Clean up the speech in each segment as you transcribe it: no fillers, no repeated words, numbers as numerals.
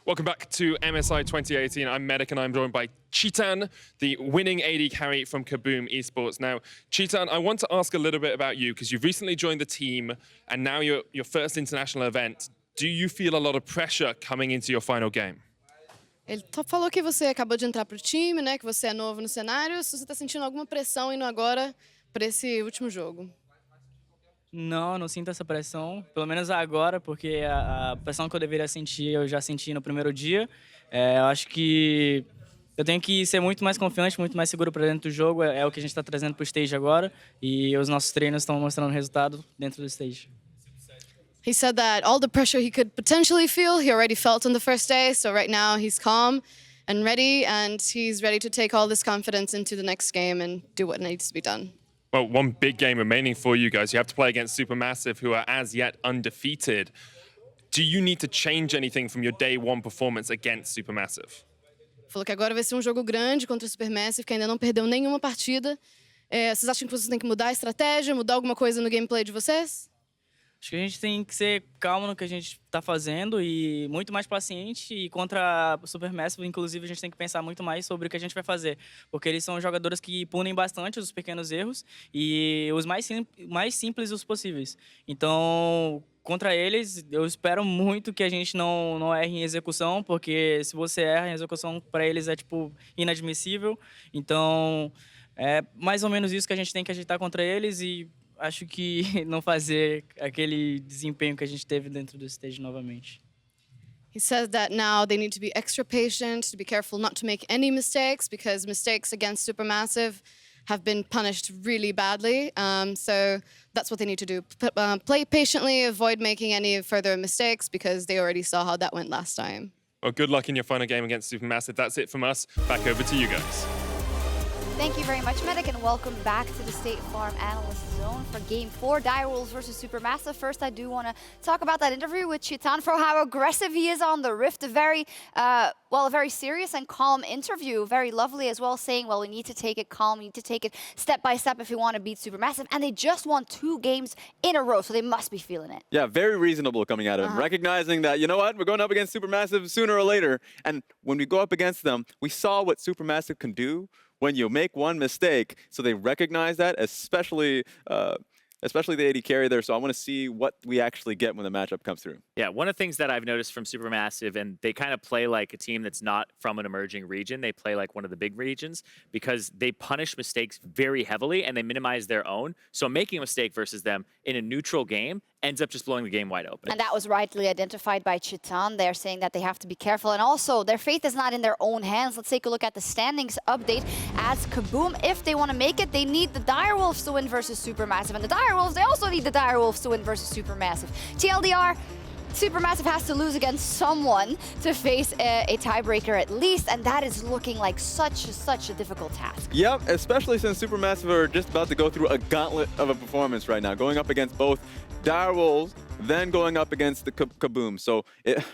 Welcome back to MSI 2018. I'm Medic and I'm joined by Chitan, the winning AD carry from Kaboom eSports. Now, Chitan, I want to ask a little bit about you because you've recently joined the team and now you're your first international event. Do you feel a lot of pressure coming into your final game? Ele falou que você acabou de entrar para o time, né? Que você é novo no cenário. Se você está sentindo alguma pressão indo agora para esse último jogo? Não, não sinto essa pressão, pelo menos agora, porque a pressão que eu deveria sentir, eu já senti no primeiro dia. Eu acho que eu tenho que ser muito mais confiante, muito mais seguro para dentro do jogo, é o que a gente está trazendo para o stage agora, e os nossos treinos estão mostrando resultado dentro do stage. He said that all the pressure he could potentially feel, he already felt on the first day, so right now he's calm and he's ready to take all this confidence into the next game and do what needs to be done. Well, one big game remaining for you guys. You have to play against Supermassive, who are as yet undefeated. Do you need to change anything from your day one performance against Supermassive? Falou que agora vai ser um jogo grande contra o Supermassive, que ainda não perdeu nenhuma partida. Vocês acham que vocês têm que mudar a estratégia, mudar alguma coisa no gameplay de vocês? Acho que a gente tem que ser calmo no que a gente está fazendo e muito mais paciente. E contra o Supermassive, inclusive, a gente tem que pensar muito mais sobre o que a gente vai fazer. Porque eles são jogadores que punem bastante os pequenos erros e os mais simples os possíveis. Então, contra eles, eu espero muito que a gente não erre em execução, porque se você erra em execução, para eles é, tipo, inadmissível. Então, é mais ou menos isso que a gente tem que ajeitar contra eles e acho que não fazer aquele desempenho que a gente teve dentro do stage novamente. He says that now they need to be extra patient, to be careful not to make any mistakes, because mistakes against Supermassive have been punished really badly. So that's what they need to do. Play patiently, avoid making any further mistakes, because they already saw how that went last time. Well, good luck in your final game against Supermassive. That's it from us. Back over to you guys. Thank you very much, Medic, and welcome back to the State Farm Analyst Zone for Game 4, Dire Wolves versus Supermassive. First, I do want to talk about that interview with Chitan, for how aggressive he is on the Rift. A very serious and calm interview, very lovely as well, saying, well, we need to take it calm, we need to take it step by step if we want to beat Supermassive. And they just won 2 games in a row, so they must be feeling it. Yeah, very reasonable coming out of him, recognizing that, you know what, we're going up against Supermassive sooner or later. And when we go up against them, we saw what Supermassive can do when you make one mistake. So they recognize that, especially the AD carry there. So I want to see what we actually get when the matchup comes through. Yeah, one of the things that I've noticed from Supermassive, and they kind of play like a team that's not from an emerging region. They play like one of the big regions because they punish mistakes very heavily and they minimize their own. So making a mistake versus them in a neutral game ends up just blowing the game wide open. And that was rightly identified by Chitan. They're saying that they have to be careful. And also, their fate is not in their own hands. Let's take a look at the standings update. As Kaboom, if they want to make it, they need the Dire Wolves to win versus Supermassive. And the Dire Wolves, they also need the Dire Wolves to win versus Supermassive. TLDR, Supermassive has to lose against someone to face a tiebreaker at least, and that is looking like such a difficult task. Yep, especially since Supermassive are just about to go through a gauntlet of a performance right now, going up against both Dire Wolves, then going up against the Kaboom. So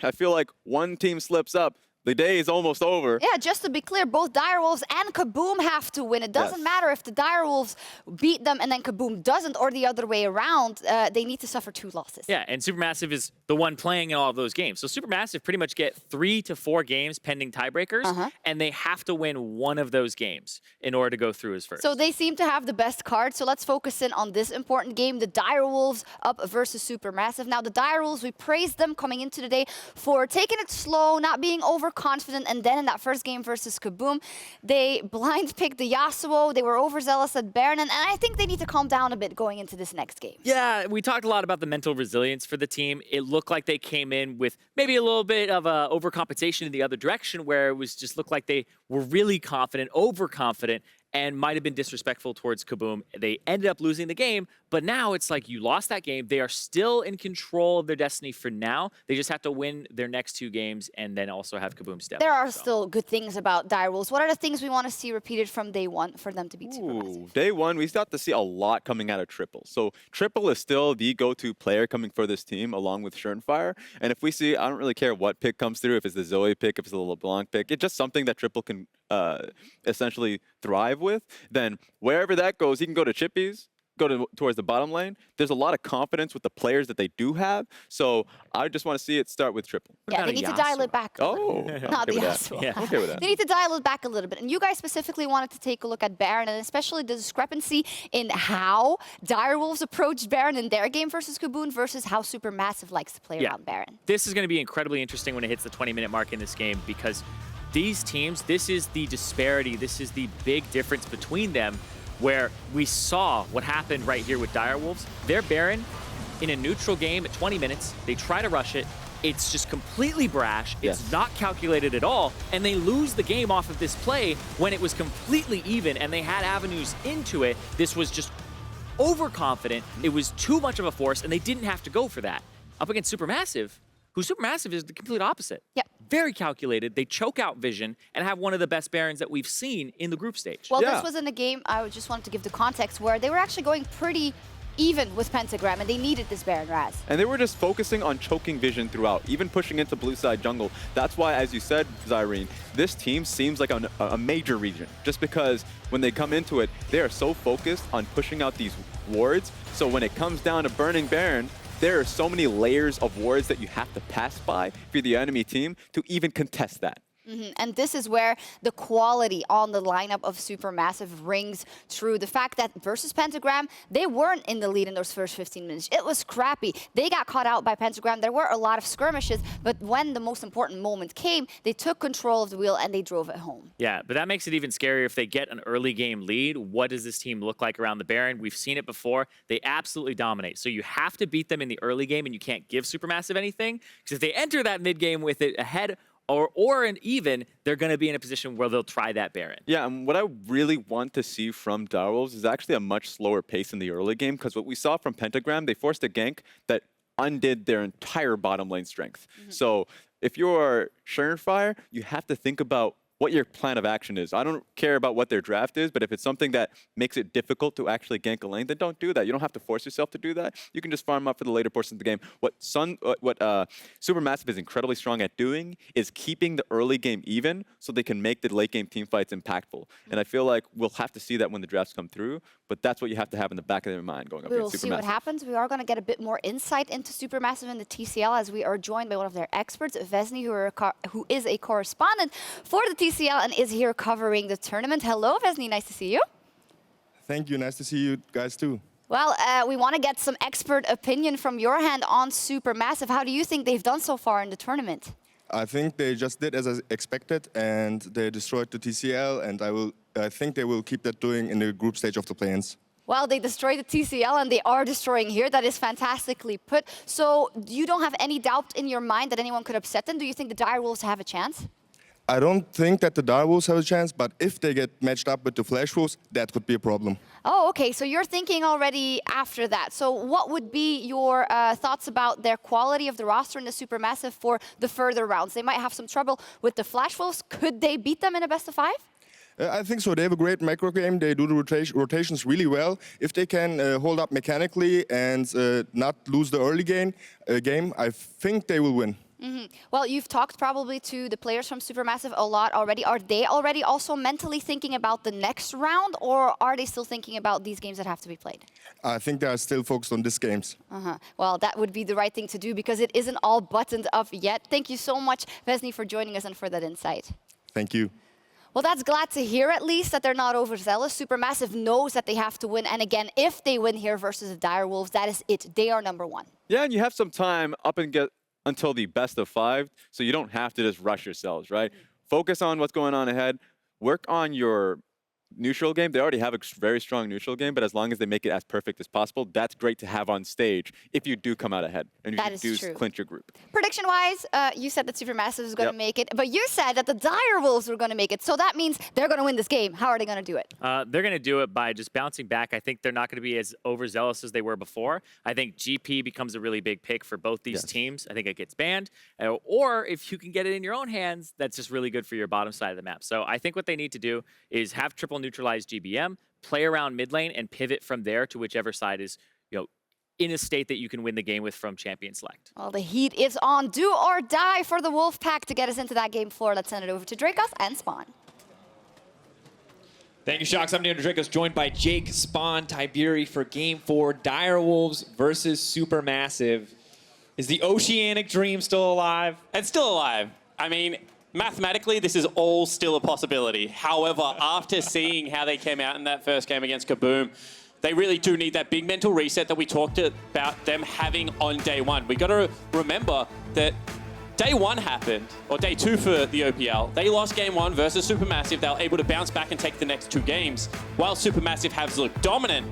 I feel like one team slips up, the day is almost over. Yeah, just to be clear, both Dire Wolves and Kaboom have to win. It doesn't matter if the Dire Wolves beat them and then Kaboom doesn't, or the other way around. They need to suffer 2 losses. Yeah, and Supermassive is the one playing in all of those games. So Supermassive pretty much get 3 to 4 games pending tiebreakers, and they have to win one of those games in order to go through as first. So they seem to have the best card. So let's focus in on this important game, the Dire Wolves up versus Supermassive. Now, the Dire Wolves, we praised them coming into the day for taking it slow, not being overconfident, and then in that first game versus Kaboom, they blind picked the Yasuo, they were overzealous at Baron, and I think they need to calm down a bit going into this next game. Yeah, we talked a lot about the mental resilience for the team. It looked like they came in with maybe a little bit of overcompensation in the other direction, where it was just looked like they were really confident, overconfident, and might have been disrespectful towards Kaboom. They ended up losing the game, but now it's like you lost that game. They are still in control of their destiny for now. They just have to win their next 2 games and then also have Kaboom step. There are still good things about Dire Wolves. What are the things we want to see repeated from day 1 for them to beat Supermassive? Day 1, we got to see a lot coming out of Triple. So Triple is still the go-to player coming for this team, along with Shernfire. And if we see, I don't really care what pick comes through, if it's the Zoe pick, if it's the LeBlanc pick, it's just something that Triple can essentially thrive with, then wherever that goes, he can go to Chippys, go towards the bottom lane, there's a lot of confidence with the players that they do have. So I just want to see it start with triple. Yeah, they need to dial it back. Oh, Not the okay with that. Yasuo. Yeah. Okay with that. They need to dial it back a little bit. And you guys specifically wanted to take a look at Baron, and especially the discrepancy in how Dire Wolves approached Baron in their game versus Kaboom versus how Supermassive likes to play around Baron. This is going to be incredibly interesting when it hits the 20-minute mark in this game, because these teams, this is the disparity, this is the big difference between them, where we saw what happened right here with Dire Wolves. Their Baron, in a neutral game at 20 minutes, they try to rush it. It's just completely brash. It's not calculated at all. And they lose the game off of this play when it was completely even and they had avenues into it. This was just overconfident. It was too much of a force, and they didn't have to go for that. Up against Supermassive, who Supermassive is the complete opposite. Yep. Very calculated. They choke out Vision and have one of the best Barons that we've seen in the group stage. Well, this was in a game, I just wanted to give the context, where they were actually going pretty even with Pentagram, and they needed this Baron Raz. And they were just focusing on choking Vision throughout, even pushing into blue side jungle. That's why, as you said, Zyrene, this team seems like a major region, just because when they come into it, they are so focused on pushing out these wards. So when it comes down to burning Baron, there are so many layers of wards that you have to pass by for the enemy team to even contest that. And this is where the quality on the lineup of Supermassive rings true. The fact that versus Pentagram, they weren't in the lead in those first 15 minutes. It was crappy. They got caught out by Pentagram. There were a lot of skirmishes, but when the most important moment came, they took control of the wheel and they drove it home. Yeah, but that makes it even scarier if they get an early game lead. What does this team look like around the Baron? We've seen it before. They absolutely dominate. So you have to beat them in the early game, and you can't give Supermassive anything, because if they enter that mid game with it ahead or an even, they're going to be in a position where they'll try that Baron. Yeah, and what I really want to see from Dire Wolves is actually a much slower pace in the early game, because what we saw from Pentagram, they forced a gank that undid their entire bottom lane strength. So if you're Shernfire, you have to think about what your plan of action is. I don't care about what their draft is, but if it's something that makes it difficult to actually gank a lane, then don't do that. You don't have to force yourself to do that. You can just farm up for the later portions of the game. What Supermassive is incredibly strong at doing is keeping the early game even so they can make the late game team fights impactful. And I feel like we'll have to see that when the drafts come through, but that's what you have to have in the back of their mind going up against Supermassive. We will see what happens. We are going to get a bit more insight into Supermassive and the TCL as we are joined by one of their experts, Vesni, who is a correspondent for the TCL and is here covering the tournament. Hello, Vesni. Nice to see you. Thank you. Nice to see you guys too. Well, we want to get some expert opinion from your hand on Supermassive. How do you think they've done so far in the tournament? I think they just did as I expected, and they destroyed the TCL, and I think they will keep that doing in the group stage of the play-ins. Well, they destroyed the TCL, and they are destroying here. That is fantastically put. So you don't have any doubt in your mind that anyone could upset them? Do you think the Dire Wolves have a chance? I don't think that the Dire Wolves have a chance, but if they get matched up with the Flash Wolves, that could be a problem. Oh, okay. So you're thinking already after that. So what would be your thoughts about their quality of the roster in the Supermassive for the further rounds? They might have some trouble with the Flash Wolves. Could they beat them in a best-of-5? I think so. They have a great macro game. They do the rotations really well. If they can hold up mechanically and not lose the early game, I think they will win. Well, you've talked probably to the players from Supermassive a lot already. Are they already also mentally thinking about the next round, or are they still thinking about these games that have to be played? I think they are still focused on these games. Well, that would be the right thing to do because it isn't all buttoned up yet. Thank you so much, Vesni, for joining us and for that insight. Thank you. Well, that's glad to hear at least that they're not overzealous. Supermassive knows that they have to win. And again, if they win here versus the Dire Wolves, that is it. They are #1. Yeah, and you have some time up and get until the best-of-5, so you don't have to just rush yourselves, right? Focus on what's going on ahead. Work on your neutral game. They already have a very strong neutral game, but as long as they make it as perfect as possible, that's great to have on stage if you do come out ahead and if you do clinch your group. Prediction-wise, you said that Supermassive is going to make it, but you said that the Dire Wolves were going to make it, so that means they're going to win this game. How are they going to do it? They're going to do it by just bouncing back. I think they're not going to be as overzealous as they were before. I think GP becomes a really big pick for both these teams. I think it gets banned. Or if you can get it in your own hands, that's just really good for your bottom side of the map. So I think what they need to do is have triple neutralized GBM, play around mid lane, and pivot from there to whichever side is, in a state that you can win the game with from champion select. Well, the heat is on. Do or die for the Wolf Pack to get us into that game floor. Let's send it over to Dracos and Spawn. Thank you, Shocks. I'm Neil Dracos, joined by Jake, Spawn, Tiberi for Game 4, Dire Wolves versus Supermassive. Is the Oceanic Dream still alive? It's still alive. I mean, mathematically, this is all still a possibility. However, after seeing how they came out in that first game against Kaboom, they really do need that big mental reset that we talked about them having on day one. We got to remember that day one happened, or day two for the OPL. They lost game one versus Supermassive. They were able to bounce back and take the next two games. While Supermassive has looked dominant,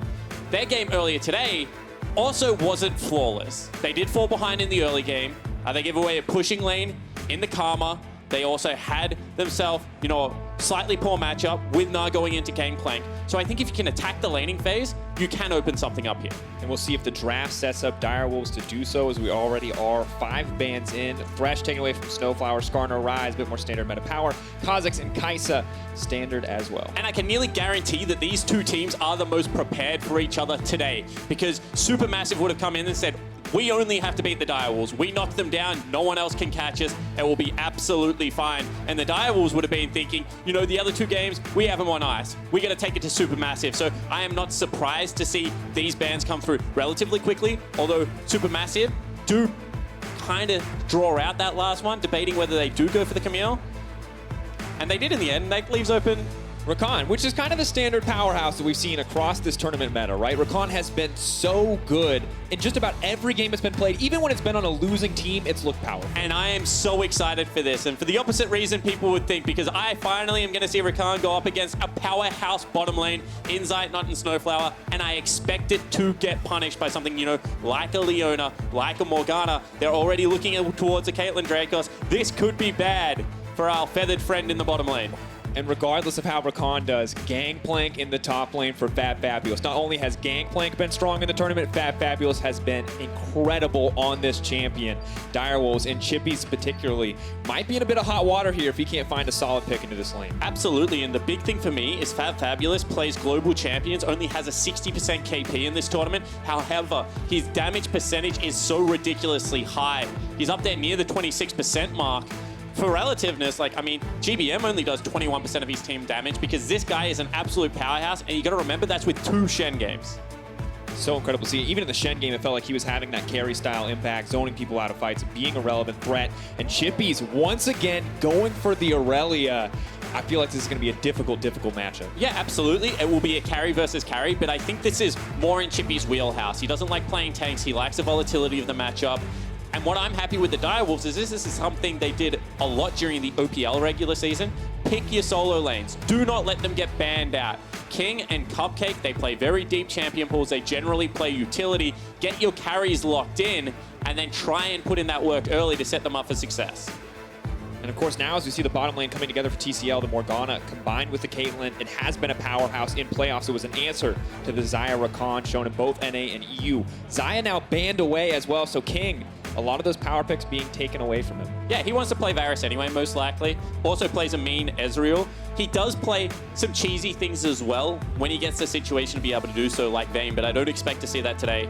their game earlier today also wasn't flawless. They did fall behind in the early game. They gave away a pushing lane in the Karma. They also had themselves, a slightly poor matchup with Na going into Gangplank. So I think if you can attack the laning phase, you can open something up here. And we'll see if the draft sets up Dire Wolves to do so, as we already are. 5 bans in. Thresh taken away from SnowFlower. Skarner Rise, a bit more standard meta power. Kha'Zix and Kai'Sa, standard as well. And I can nearly guarantee that these two teams are the most prepared for each other today, because Supermassive would have come in and said, we only have to beat the Dire Wolves. We knock them down, no one else can catch us, and we'll be absolutely fine. And the Dire Wolves would have been thinking, the other two games, we have them on ice. We got to take it to Supermassive. So I am not surprised to see these bans come through relatively quickly, although Supermassive do kind of draw out that last one, debating whether they do go for the Camille. And they did in the end, and that leaves open Rakan, which is kind of the standard powerhouse that we've seen across this tournament meta, right? Rakan has been so good in just about every game that's been played. Even when it's been on a losing team, it's looked powerful. And I am so excited for this. And for the opposite reason people would think, because I finally am going to see Rakan go up against a powerhouse bottom lane in Zeitnot and SnowFlower, and I expect it to get punished by something, like a Leona, like a Morgana. They're already looking towards a Caitlyn Dracos. This could be bad for our feathered friend in the bottom lane. And regardless of how Rakan does, Gangplank in the top lane for fabFabulous. Not only has Gangplank been strong in the tournament, fabFabulous has been incredible on this champion. Dire Wolves and Chippys particularly might be in a bit of hot water here if he can't find a solid pick into this lane. Absolutely, and the big thing for me is fabFabulous plays global champions, only has a 60% KP in this tournament. However, his damage percentage is so ridiculously high. He's up there near the 26% mark. For relativeness, GBM only does 21% of his team damage because this guy is an absolute powerhouse, and you got to remember that's with 2 Shen games. So incredible to see. Even in the Shen game, it felt like he was having that carry-style impact, zoning people out of fights, being a relevant threat. And Chippys, once again, going for the Irelia. I feel like this is going to be a difficult matchup. Yeah, absolutely. It will be a carry versus carry, but I think this is more in Chippy's wheelhouse. He doesn't like playing tanks. He likes the volatility of the matchup. And what I'm happy with the Dire Wolves is this is something they did a lot during the OPL regular season. Pick your solo lanes. Do not let them get banned out. King and Cupcake, they play very deep champion pools. They generally play utility. Get your carries locked in, and then try and put in that work early to set them up for success. And of course, now as we see the bottom lane coming together for TCL, the Morgana combined with the Caitlyn, it has been a powerhouse in playoffs. It was an answer to the Xayah Rakan shown in both NA and EU. Xayah now banned away as well, so King, a lot of those power picks being taken away from him. Yeah, he wants to play Varus anyway, most likely. Also plays a mean Ezreal. He does play some cheesy things as well when he gets the situation to be able to do so, like Vayne, but I don't expect to see that today.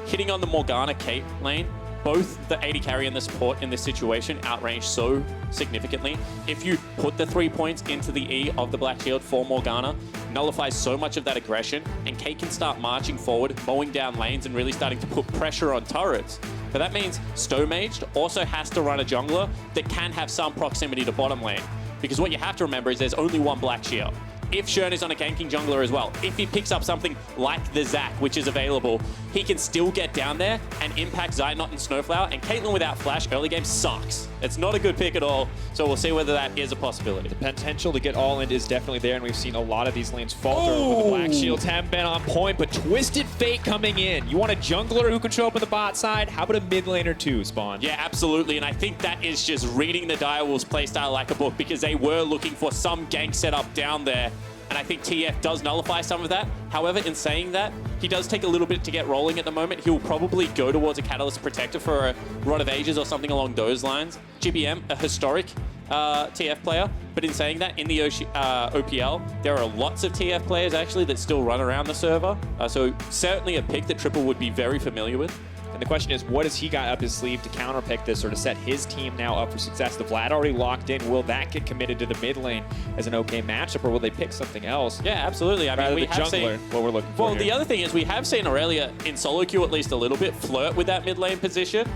Hitting on the Morgana Kate lane, both the AD carry and the support in this situation outrange so significantly. If you put the 3 points into the E of the Black Shield for Morgana, nullifies so much of that aggression, and Kate can start marching forward, mowing down lanes, and really starting to put pressure on turrets. But that means Stomaged also has to run a jungler that can have some proximity to bottom lane. Because what you have to remember is there's only one Black Shield. If Shern is on a ganking jungler as well, if he picks up something like the Zac, which is available, he can still get down there and impact Zeitnot and SnowFlower, and Caitlyn without flash early game sucks. It's not a good pick at all, so we'll see whether that is a possibility. The potential to get all in is definitely there, and we've seen a lot of these lanes falter. The Black Shields haven't been on point, but Twisted Fate coming in. You want a jungler who can show up on the bot side? How about a mid laner too, Spawn? Yeah, absolutely, and I think that is just reading the Dire Wolves playstyle like a book, because they were looking for some gank setup down there. And I think TF does nullify some of that. However, in saying that, he does take a little bit to get rolling at the moment. He'll probably go towards a Catalyst Protector for a Rod of Ages or something along those lines. GBM, a historic TF player. But in saying that, in the OPL, there are lots of TF players actually that still run around the server. So certainly a pick that Triple would be very familiar with. And the question is, what has he got up his sleeve to counterpick this or to set his team now up for success? The Vlad already locked in. Will that get committed to the mid lane as an okay matchup, or will they pick something else? Yeah, absolutely. I mean, we have seen what we're looking for. Well, the other thing is we have seen Irelia in solo queue at least a little bit flirt with that mid lane position.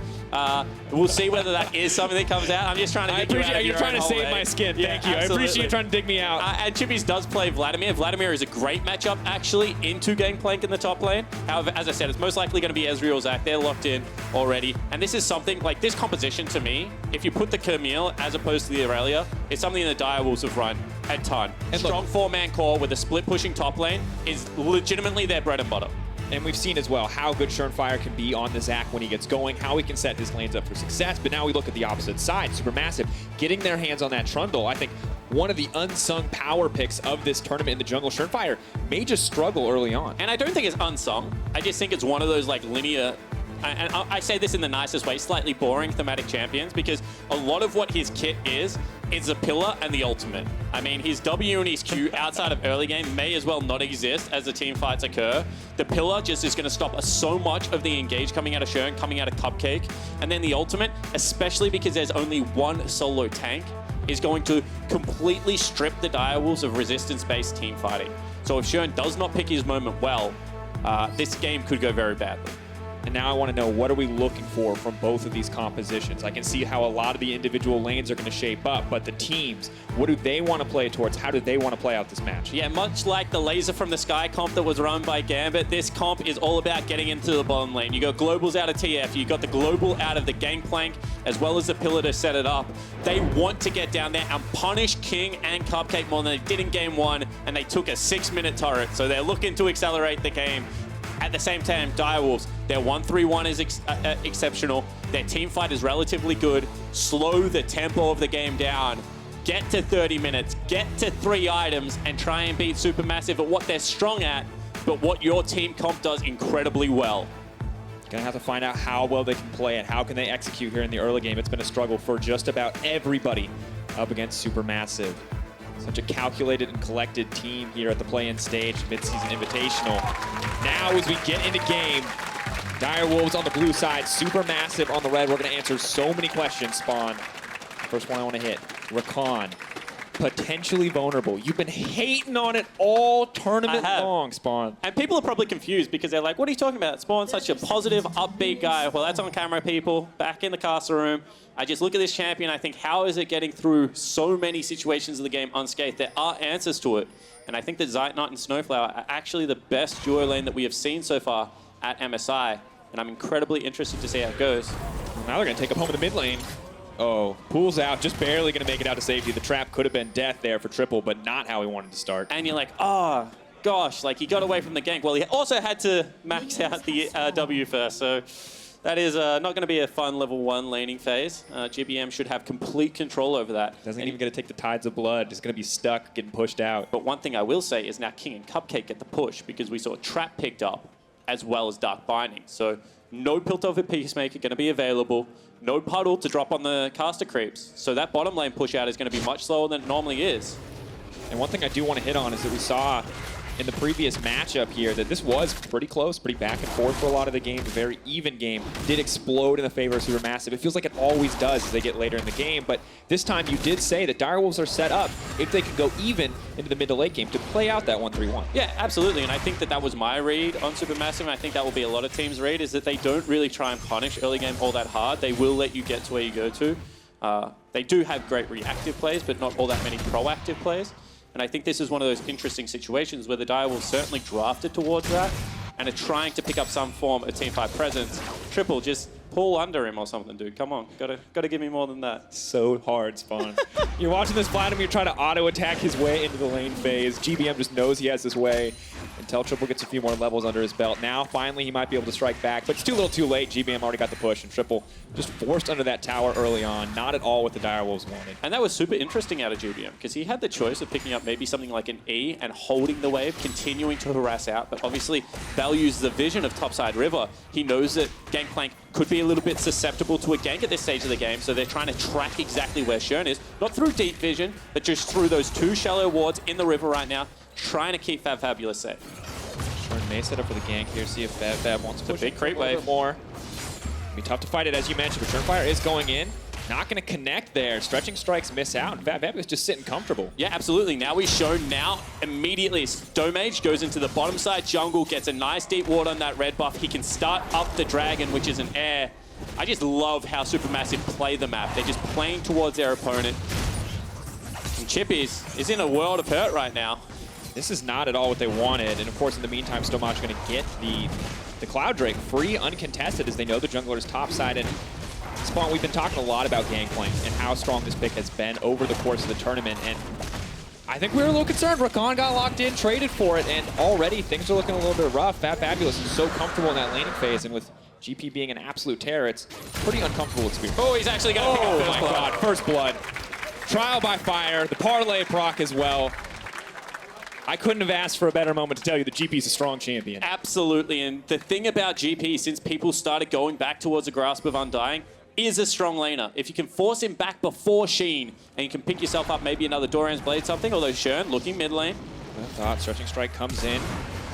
We'll see whether that is something that comes out. I'm just trying to. I appreciate you're trying to save my skin. Yeah, Thank you. absolutely. I appreciate you trying to dig me out. And Chippys does play Vladimir. Vladimir is a great matchup actually into Gangplank in the top lane. However, as I said, it's most likely going to be Ezreal Zach. They're locked in already. And this is something like this composition to me, if you put the Camille as opposed to the Irelia, it's something the Dire Wolves have run a ton. And strong four-man core with a split pushing top lane is legitimately their bread and butter. And we've seen as well how good Shernfire can be on the Zac when he gets going, how he can set his lanes up for success. But now we look at the opposite side. Supermassive getting their hands on that Trundle. I think one of the unsung power picks of this tournament in the jungle. Shernfire may just struggle early on. And I don't think it's unsung. I just think it's one of those like linear, and I say this in the nicest way, slightly boring thematic champions, because a lot of what his kit is the pillar and the ultimate. I mean, his W and his Q outside of early game may as well not exist as the team fights occur. The pillar just is going to stop so much of the engage coming out of Shern, coming out of Cupcake. And then the ultimate, especially because there's only one solo tank, is going to completely strip the Dire Wolves of resistance-based team fighting. So if Shern does not pick his moment well, this game could go very badly. And now I want to know, what are we looking for from both of these compositions? I can see how a lot of the individual lanes are going to shape up, but the teams, what do they want to play towards? How do they want to play out this match? Yeah, much like the laser from the sky comp that was run by Gambit, this comp is all about getting into the bottom lane. You got globals out of TF, you got the global out of the Gangplank, as well as the pillar to set it up. They want to get down there and punish King and Cupcake more than they did in game one, and they took a 6-minute turret, so they're looking to accelerate the game. At the same time, Dire Wolves, their 1-3-1 is exceptional. Their team fight is relatively good. Slow the tempo of the game down. Get to 30 minutes, get to 3 items, and try and beat Supermassive at what they're strong at, but what your team comp does incredibly well. Gonna have to find out how well they can play it. How can they execute here in the early game? It's been a struggle for just about everybody up against Supermassive. Such a calculated and collected team here at the play-in stage, mid-season invitational. Now as we get into game, Dire Wolves on the blue side, Supermassive on the red. We're going to answer so many questions, Spawn. First one I want to hit, Rakan. Potentially vulnerable. You've been hating on it all tournament long, Spawn. And people are probably confused because they're like, what are you talking about? Spawn's such a positive, upbeat guy. Well, that's on camera, people. Back in the castle room. I just look at this champion, I think, how is it getting through so many situations of the game unscathed? There are answers to it. And I think that Zeitnot and SnowFlower are actually the best duo lane that we have seen so far at MSI. And I'm incredibly interested to see how it goes. Now they're going to take up home in the mid lane. Oh, pulls out, just barely going to make it out to safety. The trap could have been death there for Triple, but not how he wanted to start. And you're like, oh, gosh, like he got away from the gank. Well, he also had to max out the W first, so that is not going to be a fun level 1 laning phase. GBM should have complete control over that. Doesn't even get to take the tides of blood. Just going to be stuck, getting pushed out. But one thing I will say is now King and Cupcake get the push because we saw Trap picked up as well as Dark Binding. So no Piltover Peacemaker going to be available. No Puddle to drop on the caster creeps. So that bottom lane push out is going to be much slower than it normally is. And one thing I do want to hit on is that we saw in the previous matchup here that this was pretty close, pretty back and forth for a lot of the game. A very even game. Did explode in the favor of Supermassive. It feels like it always does as they get later in the game, but this time you did say that Dire Wolves are set up, if they can go even into the mid to late game, to play out that 1-3-1. Yeah, absolutely, and I think that that was my read on Supermassive, and I think that will be a lot of teams' read, is that they don't really try and punish early game all that hard. They will let you get to where you go to. They do have great reactive plays, but not all that many proactive plays. And I think this is one of those interesting situations where the Dire Wolves certainly drafted towards that and are trying to pick up some form of team fight presence. Triple, just pull under him or something, dude. Come on, gotta give me more than that. So hard, Spawn. You're watching this Vladimir try to auto-attack his way into the lane phase. GBM just knows he has his way until Triple gets a few more levels under his belt. Now, finally, he might be able to strike back, but it's too little too late. GBM already got the push, and Triple just forced under that tower early on. Not at all what the Dire Wolves wanted. And that was super interesting out of GBM, because he had the choice of picking up maybe something like an E and holding the wave, continuing to harass out, but obviously values the vision of topside river. He knows that Gangplank could be a little bit susceptible to a gank at this stage of the game, so they're trying to track exactly where Shern is, not through deep vision, but just through those 2 shallow wards in the river right now, trying to keep fabFabulous safe. Shern may set up for the gank here, see if fabFab wants to push a big creep a little wave. bit more. Be tough to fight it, as you mentioned, but Shernfire is going in. Not going to connect there. Stretching strikes miss out, and fabFabulous just sitting comfortable. Yeah, absolutely. Now he's shown now immediately. Stomaged goes into the bottom side jungle, gets a nice deep ward on that red buff. He can start up the dragon, which is an air. I just love how Supermassive play the map. They're just playing towards their opponent. And Chippys is in a world of hurt right now. This is not at all what they wanted, and of course, in the meantime, Stomaged going to get the Cloud Drake free, uncontested, as they know the jungler is topside. And Spawn, we've been talking a lot about Gangplank and how strong this pick has been over the course of the tournament, and I think we were a little concerned. Rakan got locked in, traded for it, and already things are looking a little bit rough. fabFabulous is so comfortable in that laning phase, and with GP being an absolute terror, it's a pretty uncomfortable experience. Oh, he's actually going to pick up Oh my god, first blood. Trial by fire, the parlay proc as well. I couldn't have asked for a better moment to tell you that GP's a strong champion. Absolutely, and the thing about GP, since people started going back towards the Grasp of Undying, is a strong laner. If you can force him back before Sheen, and you can pick yourself up maybe another Doran's Blade something, although Shern looking mid lane. Well thought, Stretching Strike comes in.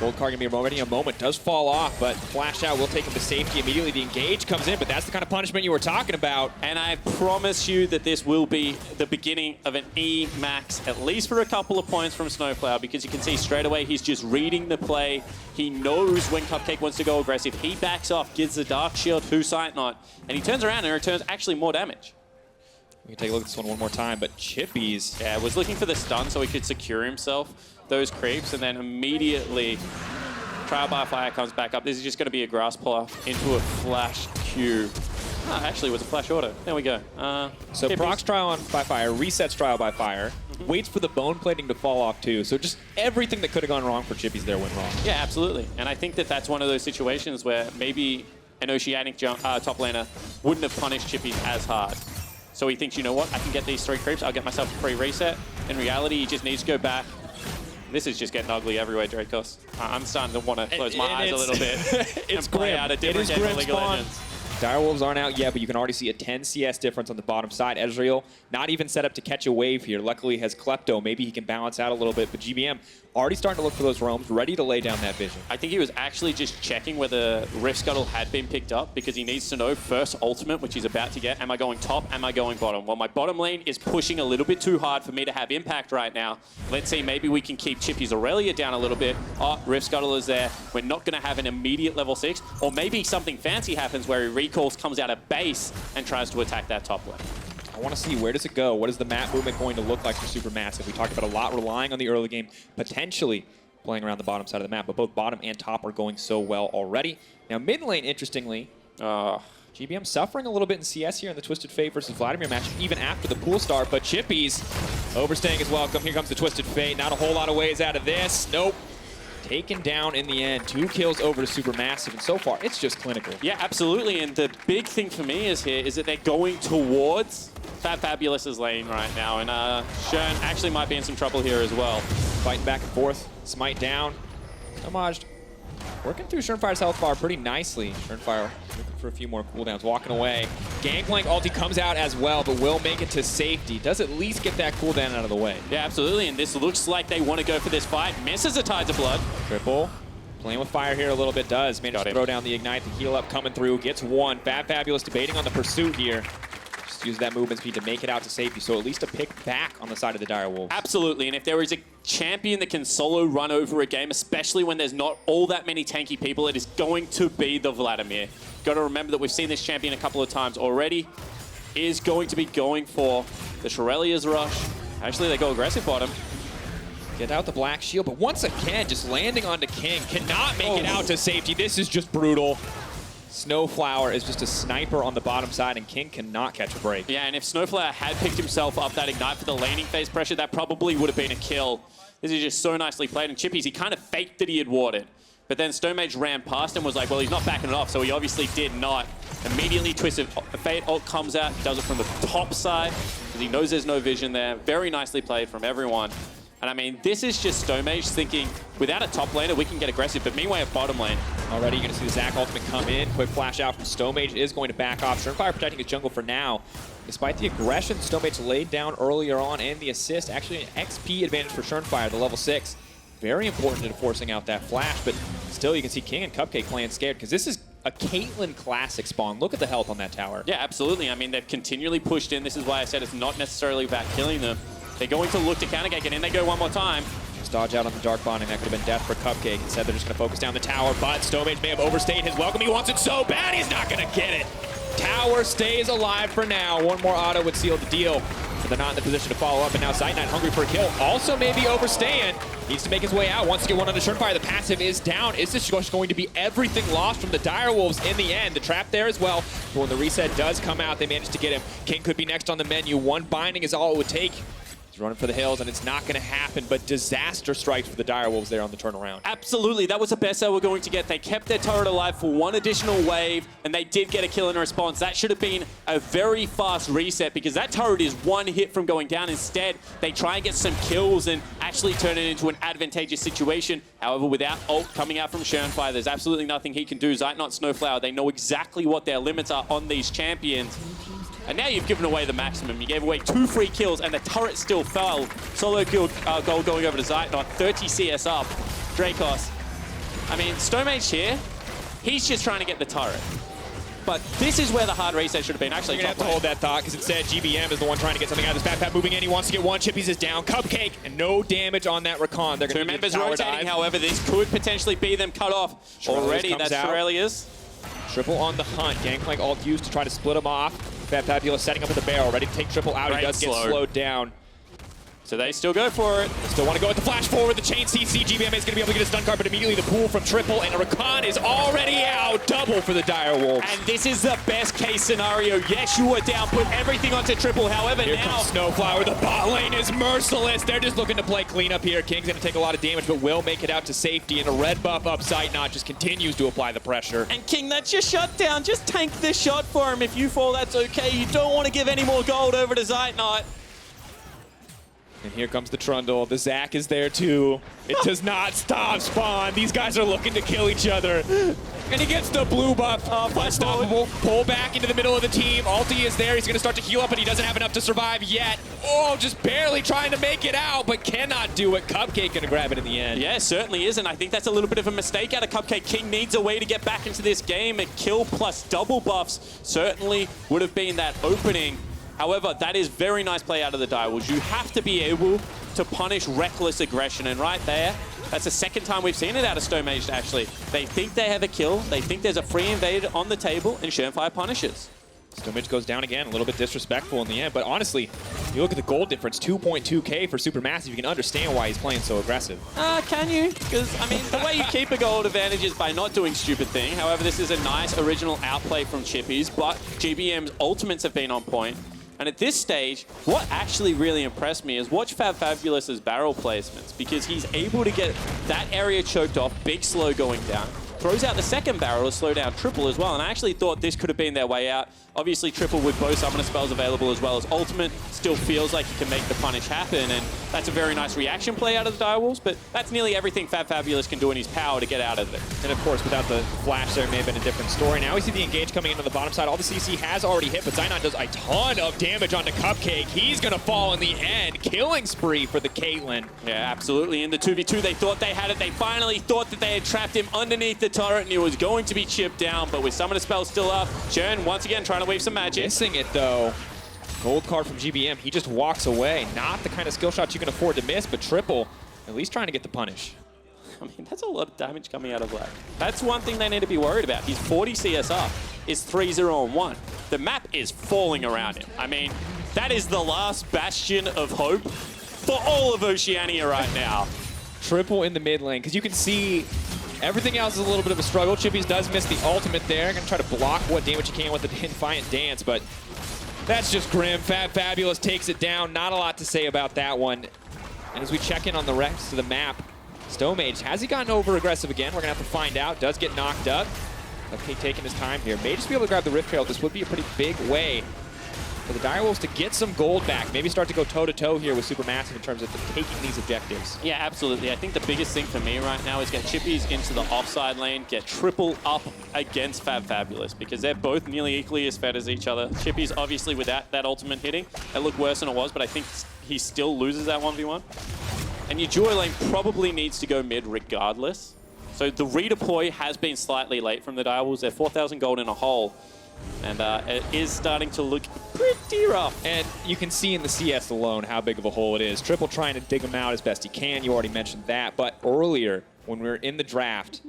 Gold card gonna be already a moment, does fall off, but Flash out will take him to safety immediately. The engage comes in, but that's the kind of punishment you were talking about. And I promise you that this will be the beginning of an E max, at least for a couple of points from SnowFlower, because you can see straight away he's just reading the play. He knows when Cupcake wants to go aggressive. He backs off, gives the Dark Shield to Zeitnot, and he turns around and returns actually more damage. We can take a look at this one more time, but Chippys. Yeah, was looking for the stun so he could secure himself those creeps, and then immediately Trial by Fire comes back up. This is just going to be a grass puller into a flash Q. Ah, actually, it was a flash auto. There we go. So Chippys. procs Trial by Fire, resets Trial by Fire, waits for the bone plating to fall off too. So just everything that could have gone wrong for Chippys there went wrong. Yeah, absolutely. And I think that that's one of those situations where maybe an Oceanic top laner wouldn't have punished Chippys as hard. So he thinks, you know what, I can get these 3 creeps, I'll get myself a free reset. In reality, he just needs to go back. This is just getting ugly everywhere, Dracos. I'm starting to want to close my eyes a little bit It's and play grim. out a different game of League of Legends. Dire Wolves aren't out yet, but you can already see a 10 CS difference on the bottom side. Ezreal not even set up to catch a wave here. Luckily has Klepto. Maybe he can balance out a little bit, but GBM already starting to look for those roams, ready to lay down that vision. I think he was actually just checking whether Rift Scuttle had been picked up, because he needs to know first ultimate, which he's about to get. Am I going top? Am I going bottom? Well, my bottom lane is pushing a little bit too hard for me to have impact right now. Let's see, maybe we can keep Chippy's Irelia down a little bit. Oh, Rift Scuttle is there. We're not going to have an immediate level 6. Or maybe something fancy happens where he recalls, comes out of base, and tries to attack that top lane. I want to see, where does it go? What is the map movement going to look like for Supermassive? We talked about a lot relying on the early game, potentially playing around the bottom side of the map, but both bottom and top are going so well already. Now mid lane, interestingly, GBM suffering a little bit in CS here in the Twisted Fate versus Vladimir match, even after the pool start, but Chippys overstaying his welcome. Here comes the Twisted Fate. Not a whole lot of ways out of this. Nope. Taken down in the end. 2 kills over to Supermassive, and so far, it's just clinical. Yeah, absolutely, and the big thing for me is that they're going towards fabFabulous's lane right now, and Shern actually might be in some trouble here as well. Fighting back and forth. Smite down. Stomaged working through Shernfire's health bar pretty nicely. Shernfire looking for a few more cooldowns, walking away. Gangplank ulti comes out as well, but will make it to safety. Does at least get that cooldown out of the way. Yeah, absolutely, and this looks like they want to go for this fight. Misses the Tides of Blood. Triple. Playing with fire here a little bit does. Managed to throw down the Ignite, the heal up coming through. Gets 1. fabFabulous debating on the pursuit here. Just use that movement speed to make it out to safety, so at least a pick back on the side of the Dire Wolves. Absolutely, and if there is a champion that can solo run over a game, especially when there's not all that many tanky people, it is going to be the Vladimir. Got to remember that we've seen this champion a couple of times already. Is going to be going for the Shirelia's rush. Actually, they go aggressive bottom. Get out the black shield, but once again, just landing onto King. Cannot make it out to safety. This is just brutal. SnowFlower is just a sniper on the bottom side, and King cannot catch a break. Yeah, and if SnowFlower had picked himself up that Ignite for the laning phase pressure, that probably would have been a kill. This is just so nicely played. And Chippys, he kind of faked that he had warded. But then Stomaged ran past and was like, well, he's not backing it off, so he obviously did not. Immediately Twisted Fate ult comes out. He does it from the top side, because he knows there's no vision there. Very nicely played from everyone. And I mean, this is just Stomaged thinking, without a top laner, we can get aggressive. But meanwhile, bottom lane. Already, you're going to see the Zac ultimate come in. Quick flash out from Stomaged is going to back off. Shernfire protecting his jungle for now. Despite the aggression Stomaged laid down earlier on and the assist, actually an XP advantage for Shernfire, the level 6. Very important in forcing out that flash, but still you can see King and Cupcake playing scared, because this is a Caitlyn classic spawn. Look at the health on that tower. Yeah, absolutely. I mean, they've continually pushed in. This is why I said it's not necessarily about killing them. They're going to look to countergate it, and they go one more time. Just dodge out on the dark bonding. That could have been death for Cupcake. Instead, they're just going to focus down the tower, but Stomaged may have overstayed his welcome. He wants it so bad, he's not going to get it. Tower stays alive for now. One more auto would seal the deal. So they're not in the position to follow up, and now Zeitnot hungry for a kill. Also maybe overstaying. Needs to make his way out. Wants to get one on the Shernfire. The passive is down. Is this just going to be everything lost from the Dire Wolves in the end? The trap there as well. But when the reset does come out, they manage to get him. King could be next on the menu. One binding is all it would take. He's running for the hills, and it's not going to happen, but disaster strikes for the Dire Wolves there on the turnaround. Absolutely, that was the best they were going to get. They kept their turret alive for one additional wave, and they did get a kill in response. That should have been a very fast reset, because that turret is one hit from going down. Instead, they try and get some kills and actually turn it into an advantageous situation. However, without ult coming out from Shernfire, there's absolutely nothing he can do. Zeitnot, SnowFlower, they know exactly what their limits are on these champions. And now you've given away the maximum. You gave away 2 free kills, and the turret still fell. Solo kill goal going over to Zeitnot. 30 CS up. Dracos. I mean, Stomaged here, he's just trying to get the turret. But this is where the hard reset should have been. Actually, you're going to have to hold that thought, because instead GBM is the one trying to get something out of this. fabFab moving in. He wants to get one. Chippys is down. Cupcake, and no damage on that Rakan. They're going to members rotating, however, this could potentially be them cut off already. That's Irelia's. Triple on the hunt. Gangplank ult used to try to split him off. fabFabulous setting up at the barrel, ready to take Triple out. He does get slowed down. So they still go for it. They still want to go with the flash forward. The chain CC. GBM is going to be able to get a stun card, but immediately the pool from Triple, and Rakan is already out. Double for the Dire Wolves. And this is the best case scenario. Yes, you are down. Put everything onto Triple. However, here now comes SnowFlower. The bot lane is merciless. They're just looking to play cleanup here. King's going to take a lot of damage, but will make it out to safety. And a red buff up Zeitnot just continues to apply the pressure. And King, that's your shutdown. Just tank this shot for him. If you fall, that's okay. You don't want to give any more gold over to Zeitnot. And here comes the Trundle. The Zac is there too. It does not stop Spawn. These guys are looking to kill each other. And he gets the blue buff. Unstoppable. Pull back into the middle of the team. Ulti is there. He's going to start to heal up, but he doesn't have enough to survive yet. Oh, just barely trying to make it out, but cannot do it. Cupcake going to grab it in the end. Yeah, certainly is, and I think that's a little bit of a mistake out of Cupcake. King needs a way to get back into this game. A kill plus double buffs certainly would have been that opening. However, that is very nice play out of the Dire Wolves. You have to be able to punish reckless aggression, and right there, that's the second time we've seen it out of Stomaged, actually. They think they have a kill, they think there's a free invade on the table, and Shernfire punishes. Stomaged goes down again, a little bit disrespectful in the end, but honestly, you look at the gold difference, 2.2k for Supermassive, you can understand why he's playing so aggressive. Can you? Because, I mean, the way you keep a gold advantage is by not doing stupid thing. However, this is a nice original outplay from Chippys, but GBM's ultimates have been on point. And at this stage, what actually really impressed me is watch fabFabulous's barrel placements, because he's able to get that area choked off, big slow going down, throws out the second barrel to slow down Triple as well, and I actually thought this could have been their way out. Obviously, Triple with both summoner spells available as well as ultimate still feels like he can make the punish happen, and that's a very nice reaction play out of the Dire Wolves, but that's nearly everything fabFabulous can do in his power to get out of it. And of course, without the flash there, may have been a different story. Now we see the engage coming into the bottom side. All the CC has already hit, but Zeitnot does a ton of damage onto Cupcake. He's going to fall in the end. Killing spree for the Caitlyn. Yeah, absolutely. In the 2v2, they thought they had it. They finally thought that they had trapped him underneath the turret, and he was going to be chipped down, but with summoner spell still up, Shern once again trying to wave some magic. Missing it though. Gold card from GBM. He just walks away. Not the kind of skill shots you can afford to miss, but Triple at least trying to get the punish. I mean, that's a lot of damage coming out of Vlad. That's one thing they need to be worried about. He's 40 CS up. Is 3-0 on 1. The map is falling around him. I mean, that is the last bastion of hope for all of Oceania right now. Triple in the mid lane, because you can see everything else is a little bit of a struggle. Chippys does miss the ultimate there. Gonna try to block what damage he can with the Defiant Dance, but that's just grim. fabFabulous takes it down. Not a lot to say about that one. And as we check in on the rest of the map, Stomaged, has he gotten over aggressive again? We're gonna have to find out. Does get knocked up. Okay, taking his time here. May just be able to grab the Rift Trail. This would be a pretty big way for the Dire Wolves to get some gold back. Maybe start to go toe-to-toe here with Supermassive in terms of taking these objectives. Yeah, absolutely. I think the biggest thing for me right now is get Chippys into the offside lane, get Triple up against fabFabulous, because they're both nearly equally as fed as each other. Chippys, obviously, without that ultimate hitting, it looked worse than it was, but I think he still loses that 1v1. And your Joy lane probably needs to go mid regardless. So the redeploy has been slightly late from the Dire Wolves. They're 4,000 gold in a hole. And it is starting to look pretty rough. And you can see in the CS alone how big of a hole it is. Triple trying to dig them out as best he can. You already mentioned that. But earlier, when we were in the draft,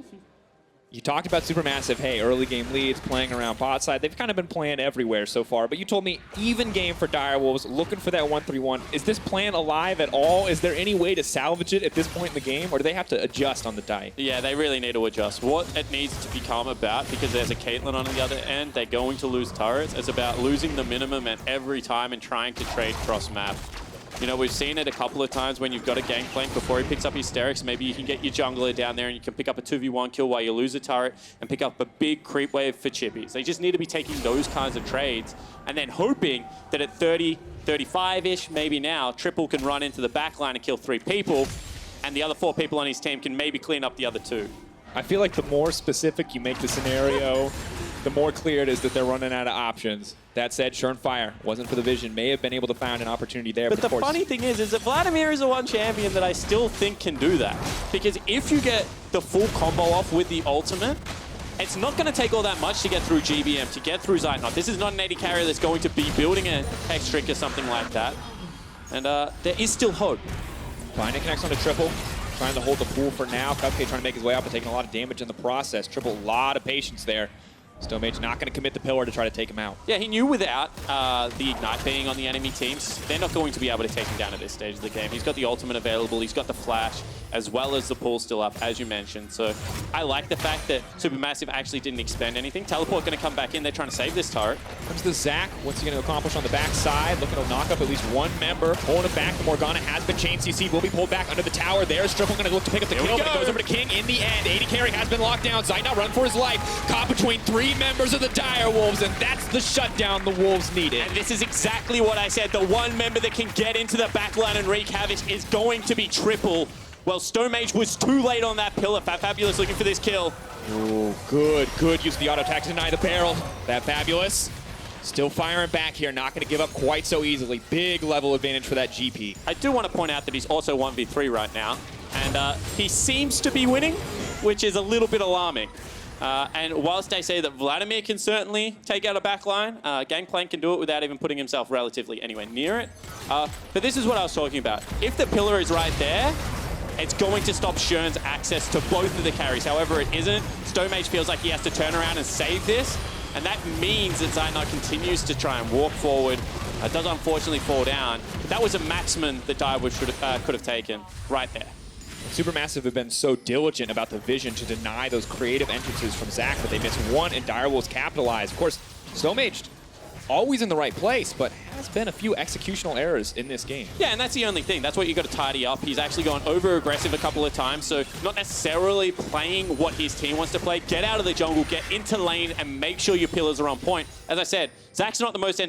you talked about Supermassive, hey, early game leads, playing around bot side. They've kind of been playing everywhere so far. But you told me even game for Dire Wolves, looking for that 1-3-1. Is this plan alive at all? Is there any way to salvage it at this point in the game? Or do they have to adjust on the die? Yeah, they really need to adjust. What it needs to become about, because there's a Caitlyn on the other end, they're going to lose turrets. It's about losing the minimum at every time and trying to trade cross map. You know, we've seen it a couple of times when you've got a Gangplank before he picks up hysterics. Maybe you can get your jungler down there and you can pick up a 2v1 kill while you lose a turret and pick up a big creep wave for Chippys. They just need to be taking those kinds of trades and then hoping that at 30, 35-ish, maybe now, Triple can run into the backline and kill 3 people and the other 4 people on his team can maybe clean up the other 2. I feel like the more specific you make the scenario, the more clear it is that they're running out of options. That said, Shernfire wasn't for the vision, may have been able to find an opportunity there. But the of course, funny thing is that Vladimir is the one champion that I still think can do that. Because if you get the full combo off with the ultimate, it's not going to take all that much to get through GBM, to get through Zeitnot. This is not an AD carrier that's going to be building a Hex Trick or something like that. And there is still hope. Finding connects on the Triple, trying to hold the pool for now. Cupcake trying to make his way out, but taking a lot of damage in the process. Triple, a lot of patience there. Stomaged not going to commit the pillar to try to take him out. Yeah, he knew without the Ignite being on the enemy teams, they're not going to be able to take him down at this stage of the game. He's got the ultimate available, he's got the flash, as well as the pool still up, as you mentioned. So I like the fact that Supermassive actually didn't expend anything. Teleport going to come back in, they're trying to save this turret. Comes the Zac, what's he going to accomplish on the backside? Looking to knock up at least one member, pulling it back. The Morgana has been chained, CC will be pulled back under the tower. There's Triple going to look to pick up the kill, but it goes over to King in the end. AD carry has been locked down. Zeitnot run for his life. Caught between 3 members of the Dire Wolves, and that's the shutdown the Wolves needed. And this is exactly what I said. The one member that can get into the backline and wreak havoc is going to be Triple. Well, Stomaged was too late on that pillar. fabFabulous looking for this kill. Oh, good use of the auto attack to deny the barrel. fabFabulous still firing back here, not going to give up quite so easily. Big level advantage for that GP. I do want to point out that he's also 1v3 right now, and he seems to be winning, which is a little bit alarming. And whilst I say that Vladimir can certainly take out a backline, Gangplank can do it without even putting himself relatively anywhere near it. But this is what I was talking about. If the pillar is right there, it's going to stop Shern's access to both of the carries. However, it isn't. Stomaged feels like he has to turn around and save this, and that means that Zeitnot continues to try and walk forward. Does unfortunately fall down, but that was a maximum that Dire Wolves could have taken right there. Supermassive have been so diligent about the vision to deny those creative entrances from Zac, but they missed one, and Dire Wolves capitalized. Of course, Stomaged always in the right place, but has been a few executional errors in this game. Yeah, and that's the only thing. That's what you got to tidy up. He's actually gone over-aggressive a couple of times, so not necessarily playing what his team wants to play. Get out of the jungle, get into lane, and make sure your pillars are on point. As I said, Zac's not the most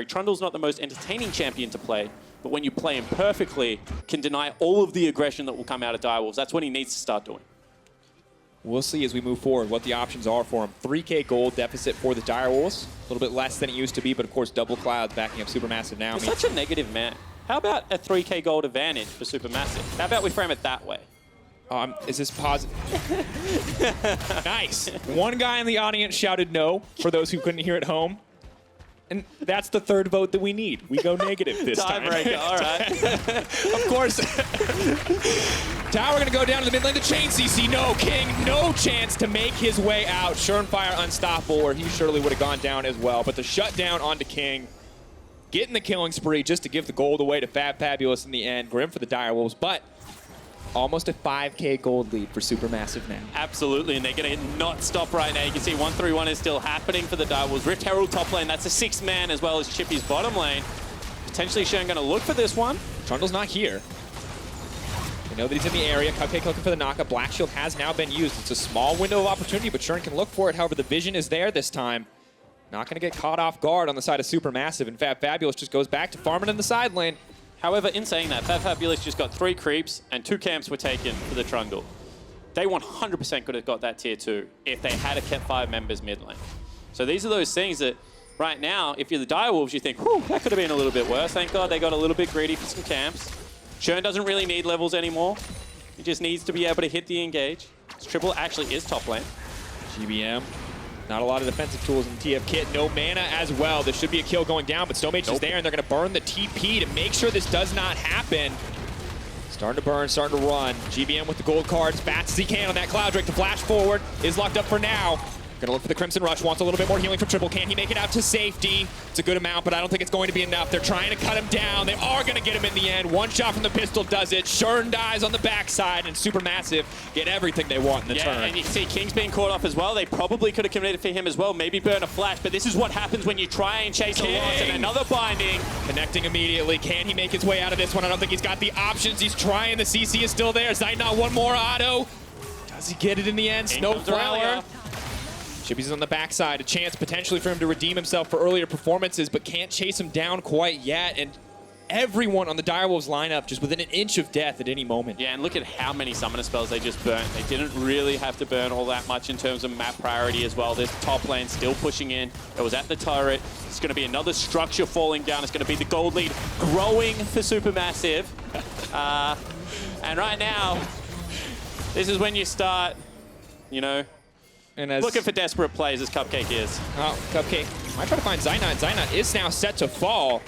Trundle's not the most entertaining champion to play, but when you play him perfectly, can deny all of the aggression that will come out of Dire Wolves. That's what he needs to start doing. We'll see as we move forward what the options are for him. 3K gold deficit for the Dire Wolves. A little bit less than it used to be, but of course double clouds backing up Supermassive now. You're such a negative man. How about a 3K gold advantage for Supermassive? How about we frame it that way? Is this positive? Nice. One guy in the audience shouted no, for those who couldn't hear at home. And that's the third vote that we need. We go negative this time. Tiebreaker, all right. Of course. Tower going to go down to the mid lane. The chain CC, no. King, no chance to make his way out. Shernfire unstoppable, or he surely would have gone down as well. But the shutdown onto King, getting the killing spree just to give the gold away to fabFabulous in the end. Grim for the Dire Wolves, but almost a 5K gold lead for Supermassive now. Absolutely, and they're going to not stop right now. You can see 1-3-1 is still happening for the Dire Wolves. Rift Herald top lane, that's a 6-man, as well as Chippy's bottom lane. Potentially Shern going to look for this one. Trundle's not here. We know that he's in the area. Cupcake looking for the knockup. Black Shield has now been used. It's a small window of opportunity, but Shern can look for it. However, the vision is there this time. Not going to get caught off guard on the side of Supermassive. And fabFabulous just goes back to farming in the side lane. However, in saying that, fabFabulous just got 3 creeps and 2 camps were taken for the Trundle. They 100% could have got that tier 2 if they had kept 5 members mid lane. So these are those things that right now, if you're the Dire Wolves, you think, whew, that could have been a little bit worse. Thank God they got a little bit greedy for some camps. Shern doesn't really need levels anymore. He just needs to be able to hit the engage. Triple actually is top lane. GBM. Not a lot of defensive tools in TF Kit. No mana as well. There should be a kill going down, but Stomaged is there, and they're going to burn the TP to make sure this does not happen. Starting to burn, starting to run. GBM with the gold card as fast as he can on that Cloud Drake. The flash forward is locked up for now. Gonna look for the Crimson Rush. Wants a little bit more healing from Triple. Can he make it out to safety? It's a good amount, but I don't think it's going to be enough. They're trying to cut him down. They are gonna get him in the end. One shot from the pistol does it. Shern dies on the backside, and Supermassive get everything they want in the turn. And you can see King's being caught off as well. They probably could have committed for him as well. Maybe burn a flash, but this is what happens when you try and chase a loss. And another binding. Connecting immediately. Can he make his way out of this one? I don't think he's got the options. He's trying. The CC is still there. Zeitnot one more auto. Does he get it in the end? SnowFlower. Chippys is on the backside, a chance potentially for him to redeem himself for earlier performances, but can't chase him down quite yet. And everyone on the Dire Wolves lineup just within an inch of death at any moment. Yeah, and look at how many summoner spells they just burnt. They didn't really have to burn all that much in terms of map priority as well. This top lane still pushing in. It was at the turret. It's going to be another structure falling down. It's going to be the gold lead growing for Supermassive. And right now, this is when you start, you know, And as looking for desperate plays as Cupcake is. Oh, Cupcake might try to find Zeitnot. Zeitnot is now set to fall.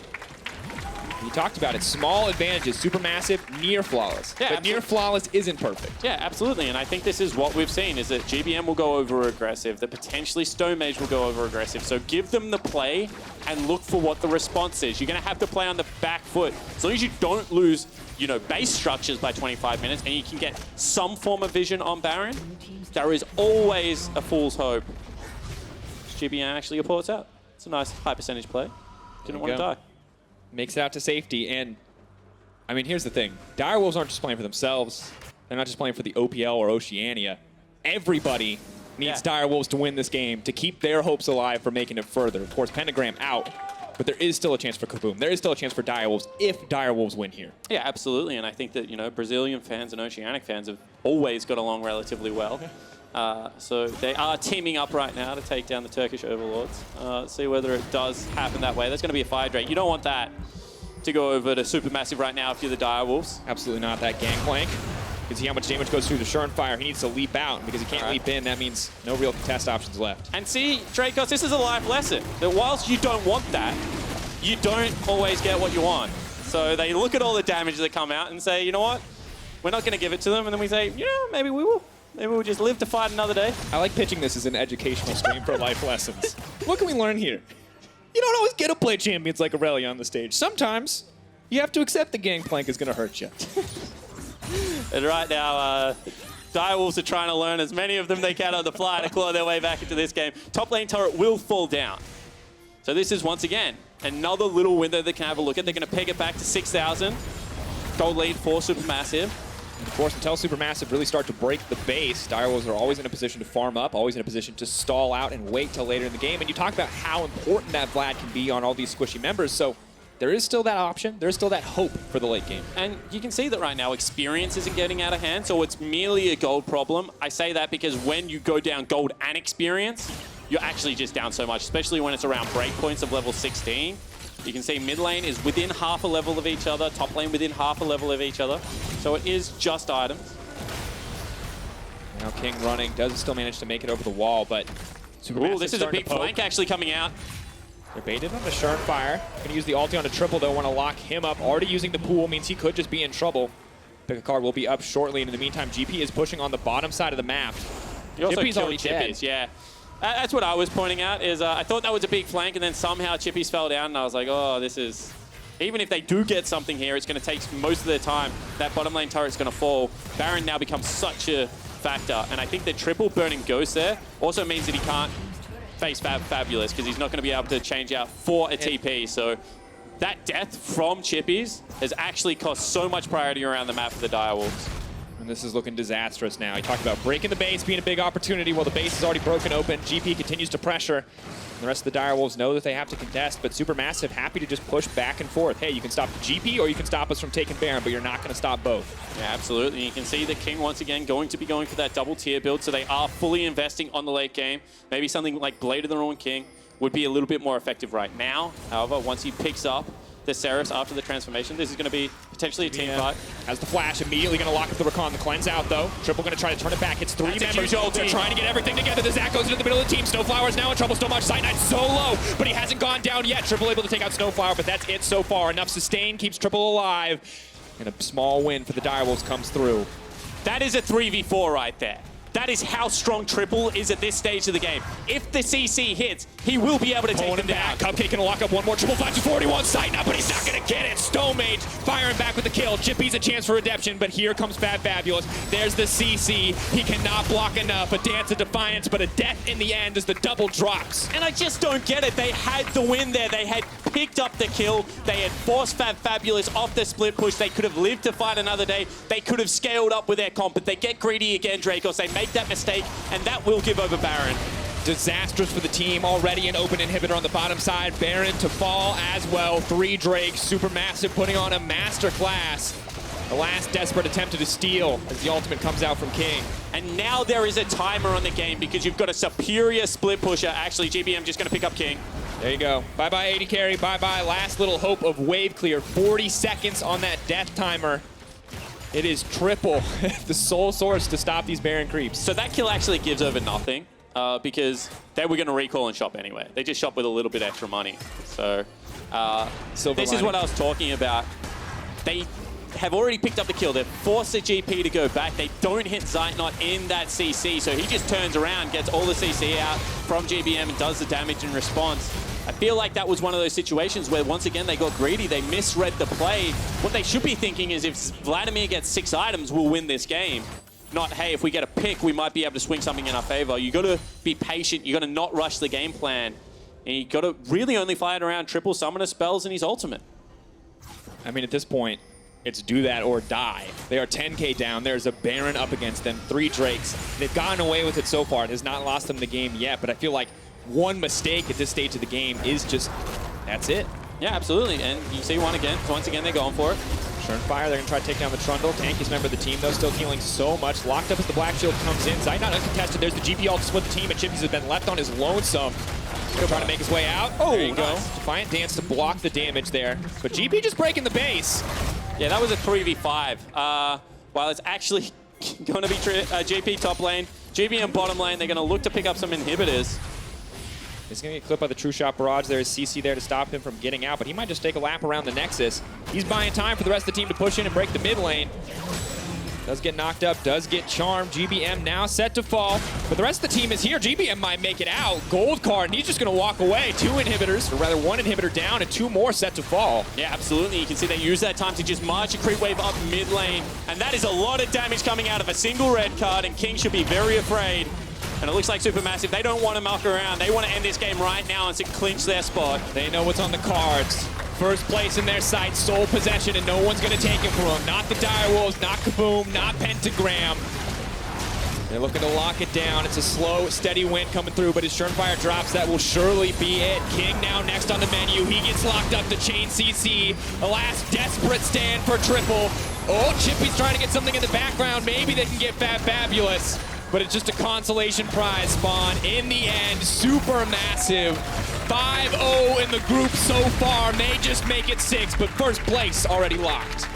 You talked about it. Small advantages. Supermassive, near flawless. Yeah, but near flawless isn't perfect. Yeah, absolutely. And I think this is what we've seen, is that GBM will go over aggressive, that potentially Stomaged will go over aggressive. So give them the play and look for what the response is. You're going to have to play on the back foot. As long as you don't lose, you know, base structures by 25 minutes and you can get some form of vision on Baron, there is always a fool's hope. GBM actually reports out. It's a nice high percentage play. Didn't want to die. Makes it out to safety. And, I mean, here's the thing. Dire Wolves aren't just playing for themselves. They're not just playing for the OPL or Oceania. Everybody needs Dire Wolves to win this game to keep their hopes alive for making it further. Of course, Pentagram out. But there is still a chance for Kaboom. There is still a chance for Dire Wolves if Dire Wolves win here. Yeah, absolutely. And I think that, you know, Brazilian fans and Oceanic fans have always got along relatively well. So they are teaming up right now to take down the Turkish overlords. See whether it does happen that way. There's going to be a fire drake. You don't want that to go over to Supermassive right now if you're the Dire Wolves. Absolutely not. That Gangplank. You can see how much damage goes through the Shernfire. He needs to leap out, and because he can't leap in, that means no real contest options left. And see, Dracos, this is a life lesson. That whilst you don't want that, you don't always get what you want. So they look at all the damage that come out and say, you know what? We're not going to give it to them. And then we say, you know, maybe we will. Maybe we'll just live to fight another day. I like pitching this as an educational stream for life lessons. What can we learn here? You don't always get to play champions like Irelia on the stage. Sometimes you have to accept the Gangplank is going to hurt you. And right now, Dire Wolves are trying to learn as many of them they can on the fly to claw their way back into this game. Top lane turret will fall down. So this is, once again, another little window they can have a look at. They're going to peg it back to 6,000. Gold lead for Supermassive. Of course, until Supermassive really start to break the base, Dire Wolves are always in a position to farm up, always in a position to stall out and wait till later in the game. And you talk about how important that Vlad can be on all these squishy members. So there is still that option. There is still that hope for the late game. And you can see that right now, experience isn't getting out of hand, so it's merely a gold problem. I say that because when you go down gold and experience, you're actually just down so much, especially when it's around breakpoints of level 16. You can see mid lane is within half a level of each other, top lane within half a level of each other. So it is just items. Now King running, does still manage to make it over the wall, but Ooh, this is a big flank actually coming out. They're baited on the Shernfire. Gonna use the ulti on a triple, though, want to lock him up. Already using the pool means he could just be in trouble. Pick a card will be up shortly, and in the meantime, GP is pushing on the bottom side of the map. He also Chippy's killed already Chippys, dead. yeah. That's what I was pointing out, is I thought that was a big flank, and then somehow Chippys fell down, and I was like, oh, this is... Even if they do get something here, it's going to take most of their time. That bottom lane turret's going to fall. Baron now becomes such a factor, and I think the triple burning Ghost there also means that he can't face fabFabulous, because he's not going to be able to change out for a TP, so... That death from Chippys has actually cost so much priority around the map for the Dire Wolves. And this is looking disastrous now. He talked about breaking the base being a big opportunity. Well, the base is already broken open. GP continues to pressure. The rest of the Dire Wolves know that they have to contest, but Supermassive happy to just push back and forth. Hey, you can stop the GP or you can stop us from taking Baron, but you're not going to stop both. Yeah, absolutely. You can see the King once again going to be going for that double tier build, so they are fully investing on the late game. Maybe something like Blade of the Ruined King would be a little bit more effective right now. However, once he picks up the Seraphs after the transformation. This is going to be potentially a team fight. Has the flash, immediately going to lock up the Rakan. The cleanse out, though. Triple going to try to turn it back. It's 3 That's a members. huge ulti. They're trying to get everything together. The Zac goes into the middle of the team. SnowFlower's now in trouble. Stomaged, Zeitnot so low, but he hasn't gone down yet. Triple able to take out SnowFlower, but that's it so far. Enough sustain keeps Triple alive. And a small win for the Dire Wolves comes through. That is a 3v4 right there. That is how strong Triple is at this stage of the game. If the CC hits, he will be able to take them down. Cupcake gonna lock up one more. Triple 5 to 41. Zeitnot, but he's not gonna get it. Stomaged firing back with the kill. Chippys a chance for redemption, but here comes fabFabulous. There's the CC. He cannot block enough. A dance of defiance, but a death in the end as the double drops. And I just don't get it. They had the win there. They had picked up the kill. They had forced fabFabulous off the split push. They could have lived to fight another day. They could have scaled up with their comp, but they get greedy again, Dracos. They make that mistake, and that will give over Baron. Disastrous for the team. Already an open inhibitor on the bottom side. Baron to fall as well. 3 Drakes. Supermassive putting on a masterclass. The last desperate attempt to steal as the ultimate comes out from King. And now there is a timer on the game because you've got a superior split pusher. Actually, GBM just going to pick up King. There you go. Bye-bye AD carry. Bye-bye last little hope of wave clear. 40 seconds on that death timer. It is Triple, the sole source to stop these Baron creeps. So that kill actually gives over nothing because they were going to recall and shop anyway. They just shop with a little bit extra money. So this is what I was talking about. They have already picked up the kill. They've forced the GP to go back. They don't hit Zeitnot in that CC, so he just turns around, gets all the CC out from GBM and does the damage in response. I feel like that was one of those situations where, once again, they got greedy. They misread the play. What they should be thinking is if Vladimir gets 6 items, we'll win this game. Not, hey, if we get a pick, we might be able to swing something in our favor. You got to be patient. You got to not rush the game plan. And you got to really only fly it around Triple Summoner spells and his ultimate. I mean, at this point, it's do that or die. They are 10k down. There's a Baron up against them. 3 Drakes. They've gotten away with it so far. It has not lost them the game yet, but I feel like one mistake at this stage of the game is just, that's it. Yeah, absolutely. And you see one again. Once again, they're going for it. Shernfire, they're going to try to take down the Trundle. Tankiest member of the team, though, still healing so much. Locked up as the Black Shield comes in. Zeitnot uncontested. There's the GP ult to split the team, and Chippys has been left on his lonesome. He'll try to make his way out. Oh, there you go. Defiant Dance to block the damage there. But GP just breaking the base. Yeah, that was a 3v5. While it's actually going to be GP top lane, GBM bottom lane, they're going to look to pick up some inhibitors. He's going to get clipped by the True Shot Barrage. There is CC there to stop him from getting out, but he might just take a lap around the Nexus. He's buying time for the rest of the team to push in and break the mid lane. Does get knocked up, does get charmed. GBM now set to fall, but the rest of the team is here. GBM might make it out. Gold card, and he's just going to walk away. 2 inhibitors, or rather 1 inhibitor down, and 2 more set to fall. Yeah, absolutely. You can see they use that time to just march a creep wave up mid lane, and that is a lot of damage coming out of a single red card, and King should be very afraid. And it looks like Supermassive, they don't want to muck around. They want to end this game right now and to clinch their spot. They know what's on the cards. First place in their sights, sole possession, and no one's going to take it from them. Not the Dire Wolves, not Kaboom, not Pentagram. They're looking to lock it down. It's a slow, steady win coming through, but as Shernfire drops, that will surely be it. King now next on the menu. He gets locked up to chain CC. The last desperate stand for Triple. Oh, Chippy's trying to get something in the background. Maybe they can get fabFabulous. But it's just a consolation prize, Spawn. In the end, Supermassive. 5-0 in the group so far. May just make it 6, but first place already locked.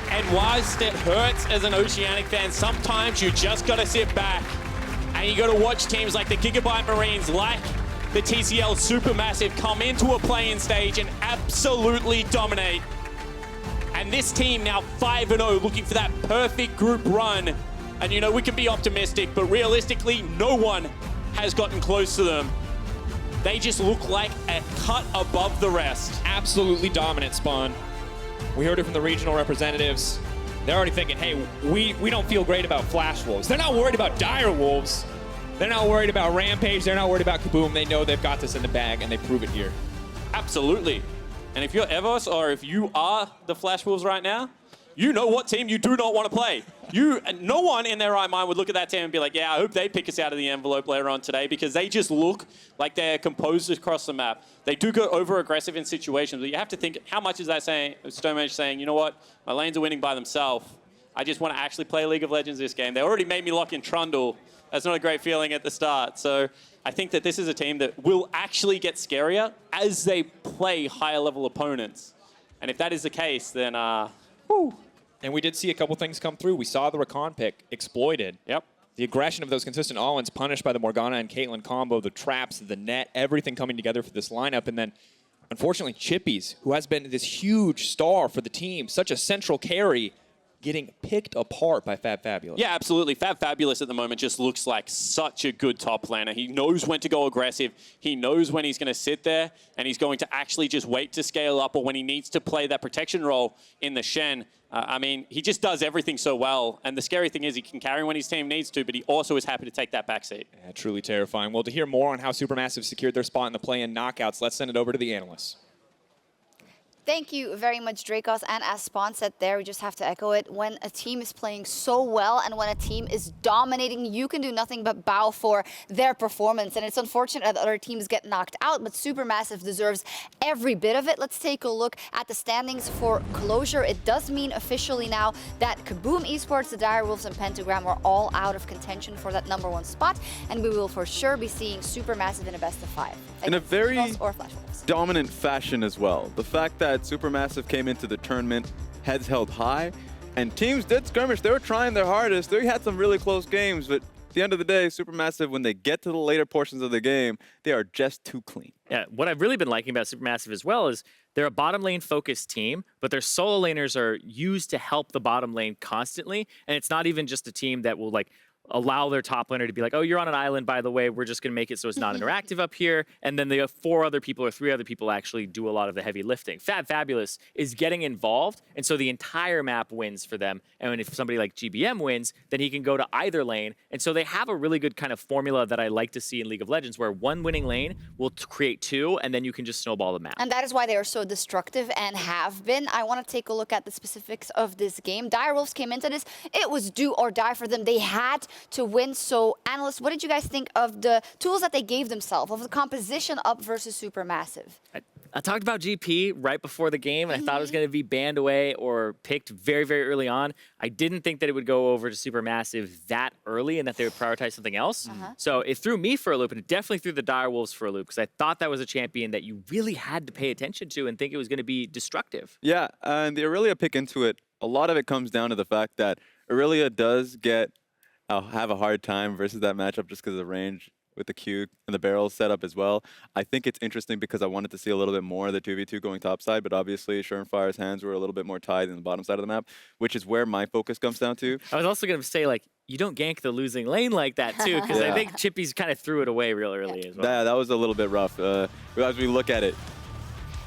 And whilst it hurts as an Oceanic fan, sometimes you just got to sit back and you got to watch teams like the Gigabyte Marines, like the TCL Supermassive, come into a play-in stage and absolutely dominate. And this team now 5-0, looking for that perfect group run. And you know, we can be optimistic, but realistically, no one has gotten close to them. They just look like a cut above the rest. Absolutely dominant, Spawn. We heard it from the regional representatives. They're already thinking, hey, we don't feel great about Flash Wolves. They're not worried about Dire Wolves. They're not worried about Rampage. They're not worried about Kaboom. They know they've got this in the bag, and they prove it here. Absolutely. And if you're Evos, or if you are the Flash Wolves right now, you know what team you do not want to play. No one in their right mind would look at that team and be like, yeah, I hope they pick us out of the envelope later on today, because they just look like they're composed across the map. They do go over-aggressive in situations, but you have to think, how much is that saying, Stomaged saying, you know what, my lanes are winning by themselves. I just want to actually play League of Legends this game. They already made me lock in Trundle. That's not a great feeling at the start. So I think that this is a team that will actually get scarier as they play higher level opponents. And if that is the case, then, whew. And we did see a couple things come through. We saw the Rakan pick exploited. Yep. The aggression of those consistent all-ins punished by the Morgana and Caitlyn combo, the traps, the net, everything coming together for this lineup. And then, unfortunately, Chippys, who has been this huge star for the team, such a central carry, getting picked apart by fabFabulous. Yeah, absolutely. fabFabulous at the moment just looks like such a good top laner. He knows when to go aggressive. He knows when he's going to sit there, and he's going to actually just wait to scale up, or when he needs to play that protection role in the Shen. I mean, he just does everything so well. And the scary thing is he can carry when his team needs to, but he also is happy to take that backseat. Yeah, truly terrifying. Well, to hear more on how Supermassive secured their spot in the play-in knockouts, let's send it over to the analysts. Thank you very much, Dracos. And as Spawn said there, we just have to echo it. When a team is playing so well and when a team is dominating, you can do nothing but bow for their performance. And it's unfortunate that other teams get knocked out, but Supermassive deserves every bit of it. Let's take a look at the standings for closure. It does mean officially now that Kaboom eSports, the Dire Wolves, and Pentagram are all out of contention for that #1 spot. And we will for sure be seeing Supermassive in a best-of-5. In a very or Flash Wolves. dominant fashion as well. The fact that Supermassive came into the tournament heads held high, and teams did skirmish. They were trying their hardest. They had some really close games, but at the end of the day, Supermassive, when they get to the later portions of the game, they are just too clean. Yeah, what I've really been liking about Supermassive as well is they're a bottom lane focused team, but their solo laners are used to help the bottom lane constantly, and it's not even just a team that will like allow their top laner to be like, oh, you're on an island, by the way, we're just going to make it so it's not interactive up here. And then the 4 other people or 3 other people actually do a lot of the heavy lifting. fabFabulous is getting involved, and so the entire map wins for them. And if somebody like GBM wins, then he can go to either lane. And so they have a really good kind of formula that I like to see in League of Legends, where one winning lane will create 2, and then you can just snowball the map. And that is why they are so destructive and have been. I want to take a look at the specifics of this game. Dire Wolves came into this. It was do or die for them. They had to win. So, analysts, what did you guys think of the tools that they gave themselves, of the composition up versus Supermassive? I talked about GP right before the game, and I thought it was going to be banned away or picked very, very early on. I didn't think that it would go over to Supermassive that early and that they would prioritize something else. So it threw me for a loop, and it definitely threw the Dire Wolves for a loop, because I thought that was a champion that you really had to pay attention to and think it was going to be destructive. Yeah, and the Irelia pick into it, a lot of it comes down to the fact that Irelia does have a hard time versus that matchup just because of the range with the Q and the barrel setup as well. I think it's interesting because I wanted to see a little bit more of the 2v2 going topside, but obviously Shernfire's hands were a little bit more tied in the bottom side of the map, which is where my focus comes down to. I was also going to say, like, you don't gank the losing lane like that, too, because I think Chippys kind of threw it away real early as well. Yeah, that was a little bit rough as we look at it.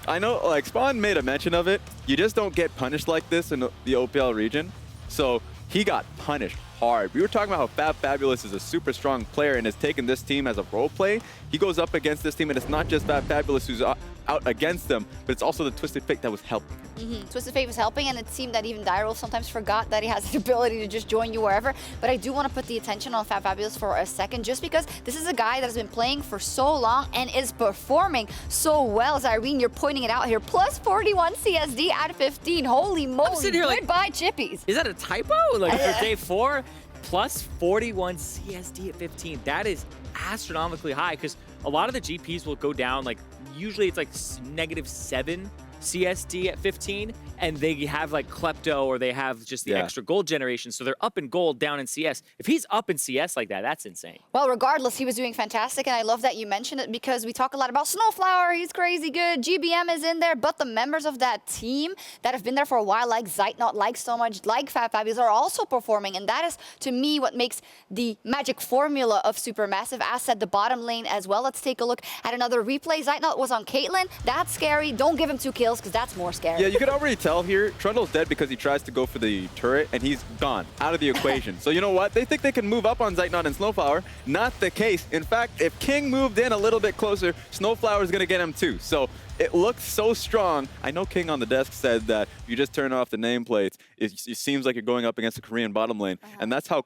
I know, like, Spawn made a mention of it. You just don't get punished like this in the OPL region. So he got punished hard. We were talking about how fabFabulous is a super strong player and has taken this team as a role play. He goes up against this team, and it's not just fabFabulous who's out against them, but it's also the Twisted Fate that was helping. Twisted Fate was helping, and it seemed that even Dire Wolves sometimes forgot that he has the ability to just join you wherever. But I do want to put the attention on fabFabulous for a second, just because this is a guy that has been playing for so long and is performing so well. As Irene, you're pointing it out here. Plus 41 CSD out of 15. Holy moly. sitting here like, goodbye, Chippies. Is that a typo? Like, for day 4, plus 41 CSD at 15. That is astronomically high, because a lot of the GPs will go down, like, usually it's like -7 CSD at 15, and they have like Klepto, or they have just the extra gold generation, so they're up in gold, down in CS. If he's up in CS like that, that's insane. Well, regardless, he was doing fantastic, and I love that you mentioned it, because we talk a lot about SnowFlower. He's crazy good. GBM is in there, but the members of that team that have been there for a while, like Zeitnot, like Stomaged, like fabFabulous, are also performing, and that is, to me, what makes the magic formula of Supermassive. As said, the bottom lane as well. Let's take a look at another replay. Zeitnot was on Caitlyn. That's scary. Don't give him 2 kills, because that's more scary. Yeah, you could already tell here, Trundle's dead because he tries to go for the turret, and he's gone, out of the equation. So you know what? They think they can move up on Zeitnot and SnowFlower. Not the case. In fact, if King moved in a little bit closer, SnowFlower is going to get him too. So it looks so strong. I know King on the desk said that you just turn off the nameplates. It seems like you're going up against the Korean bottom lane, and that's how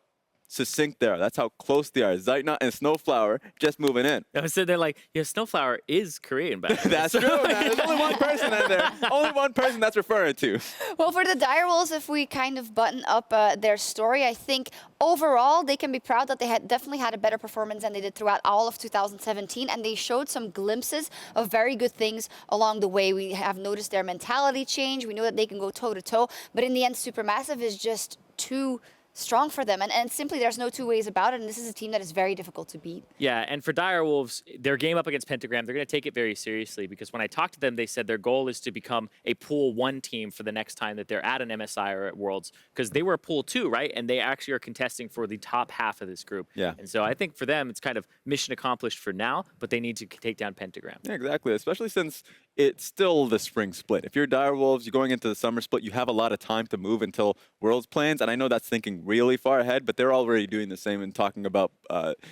succinct there. That's how close they are. Zeitnot and SnowFlower just moving in. I was sitting there like, yeah, SnowFlower is Korean, by the way. That's true. There's only one person in there. Only one person that's referring to. Well, for the Dire Wolves, if we kind of button up their story, I think overall they can be proud that they had definitely had a better performance than they did throughout all of 2017, and they showed some glimpses of very good things along the way. We have noticed their mentality change. We know that they can go toe-to-toe, but in the end, Supermassive is just too strong for them. And simply, there's no two ways about it. And this is a team that is very difficult to beat. Yeah, and for Dire Wolves, their game up against Pentagram, they're going to take it very seriously because when I talked to them, they said their goal is to become a Pool 1 team for the next time that they're at an MSI or at Worlds, because they were a Pool 2, right? And they actually are contesting for the top half of this group. Yeah. And so I think for them, it's kind of mission accomplished for now, but they need to take down Pentagram. Yeah, exactly. Especially since it's still the spring split. If you're Dire Wolves, you're going into the summer split, you have a lot of time to move until Worlds plans. And I know that's thinking really far ahead, but they're already doing the same and talking about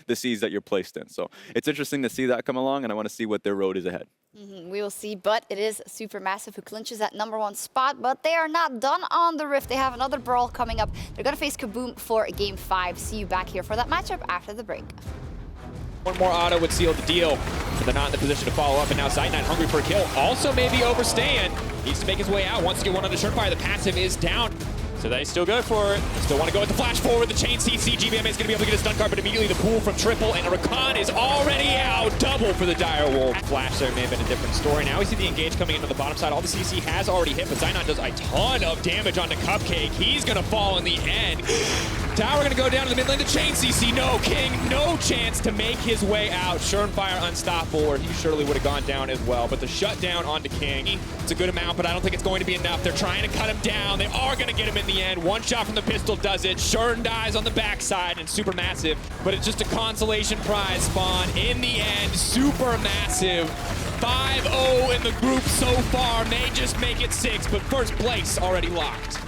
the seeds that you're placed in. So it's interesting to see that come along, and I want to see what their road is ahead. We will see, but it is Supermassive who clinches that #1 spot, but they are not done on the Rift. They have another brawl coming up. They're going to face Kaboom for Game 5. See you back here for that matchup after the break. One more auto would seal the deal, but they're not in the position to follow up, and now Zeitnot hungry for a kill. Also maybe overstaying. Needs to make his way out. Wants to get one on the Shernfire. The passive is down. So they still go for it. Still want to go with the flash forward. The chain CC. GBM is going to be able to get a stun card, but immediately the pool from Triple, and Rakan is already out. Double for the Dire Wolves. Flash there may have been a different story. Now we see the engage coming into the bottom side. All the CC has already hit, but Zeitnot does a ton of damage onto Cupcake. He's going to fall in the end. Tower going to go down to the mid lane. The chain CC, no. King, no chance to make his way out. Shernfire unstoppable, or he surely would have gone down as well. But the shutdown onto King, it's a good amount, but I don't think it's going to be enough. They're trying to cut him down. They are going to get him in the end. One shot from the pistol does it. Shern dies on the backside, and Supermassive, but it's just a consolation prize spawn. In the end, Supermassive 5-0 in the group so far. May just make it 6, but first place already locked.